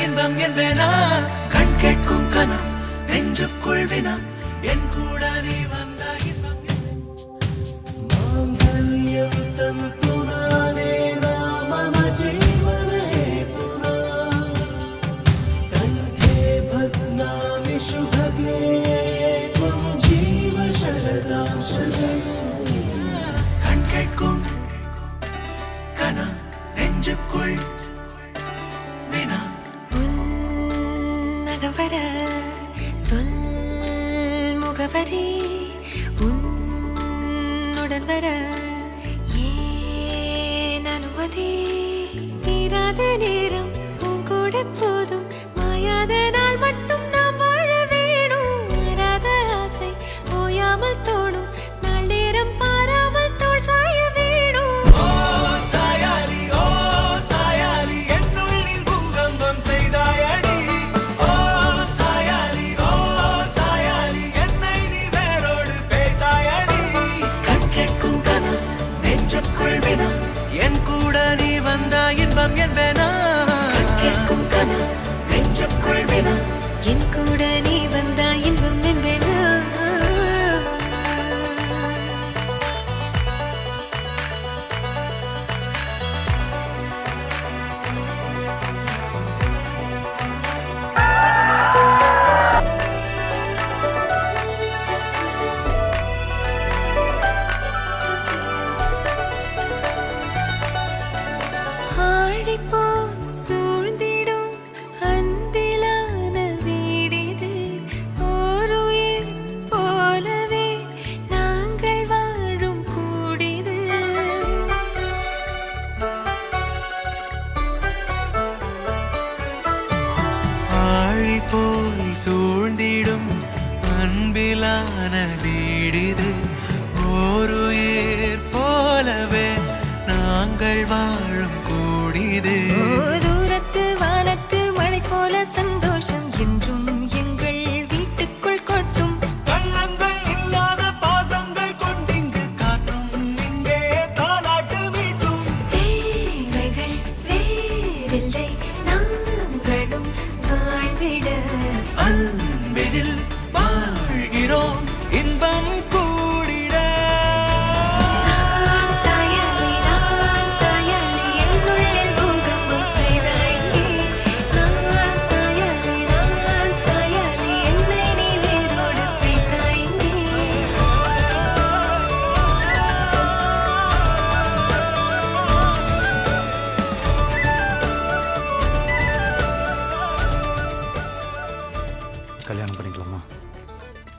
இன்பம் என்பேனா கண் கேட்கும் கனா நெஞ்சுக்குள் வினா என் கூட நீ வந்தா இன்பம் மாங்கல்யம் தந்துனானே நாம ஜீவன ஹேதுனா தந்தே பத்னாமி சுபகே त्वं जीव शरदां शरम् கண் கேட்கும் கனா நெஞ்சுக்குள் வினா நகவர சொல் முகவரி உன்னுடன் வர ஏன் அனுமதி தீராத நேரம் உன் கூட போதும் மாயாத நாள் மட்டும் நாம் வாழ வேணும் மாறாத ஆசை ஓயாமல் தோணும் நாள் நேரம் பாராமல் தோல் சாய வேணும் ஓ சாயாலி என்னுள்ளில் பூகம்பம் செய்தாயடி ஓ சாயாலி என்னை நீ வேரோடு பேய்த்தாயடி கண் கேட்கும் கனா நெஞ்சுக்குள் வினா என் கூட நீ வந்தா இன்பம் என்பேனா கண் கேட்கும் கனா நெஞ்சுக்குள் வினா என் கூட நீ வந்தா இன்பம் என்பேனா ஆடிப்போ சூழ்ந்திடும் அன்பிலான வீடிது ஒரு உயிர் போலவே நாங்கள் வாழும் கூடிது ஆழி போய் சூழ்ந்திடும் அன்பிலான வீடிது ஓருயிர் போலவே நாங்கள் வாழும் கூடிது தூரத்து வானத்து மழை போல சந்தோஷம் என்றும் எங்கள் வீட்டுக்குள் கொட்டும் கள்ளங்கள் இல்லாத பாசங்கள் கொண்டிங்கு காற்றும் இங்கே தாலாட்டு மீட்டும் தேவைகள் வேறில்லை நாங்களும் வாழ்ந்திட அன்பினில் வாழ்கிறோம் இன்பம் கூடிட நான் சாயலி என்னுள்ளில் பூகம்பம் செய்தாயே நான் சாயலி என்னை நீ வேரோடு பிய்த்தாயே கல்யாணம் பண்ணிக்கலாமா?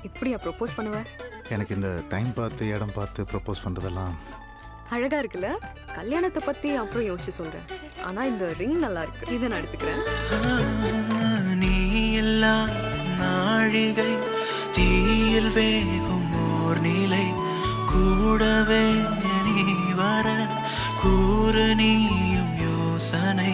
இப்படியா ப்ரொபோஸ் பண்ணுவ? எனக்கு இந்த டைம் பார்த்து இடம் பார்த்து ப்ரப்போஸ் பண்ணுறதெல்லாம் அழகா இருக்குல்ல? கல்யாணத்தை பத்தி அப்புறம் யோசிச்சு சொல்றேன். ஆனா இந்த ரிங் நல்லா இருக்கு, இதை நான் எடுத்துக்கிறேன். நீ எல்லா நாழிகை தீயில் வேகும் ஓர் நிலை கூடவே நீ வர கூறு நீயும் யோசனை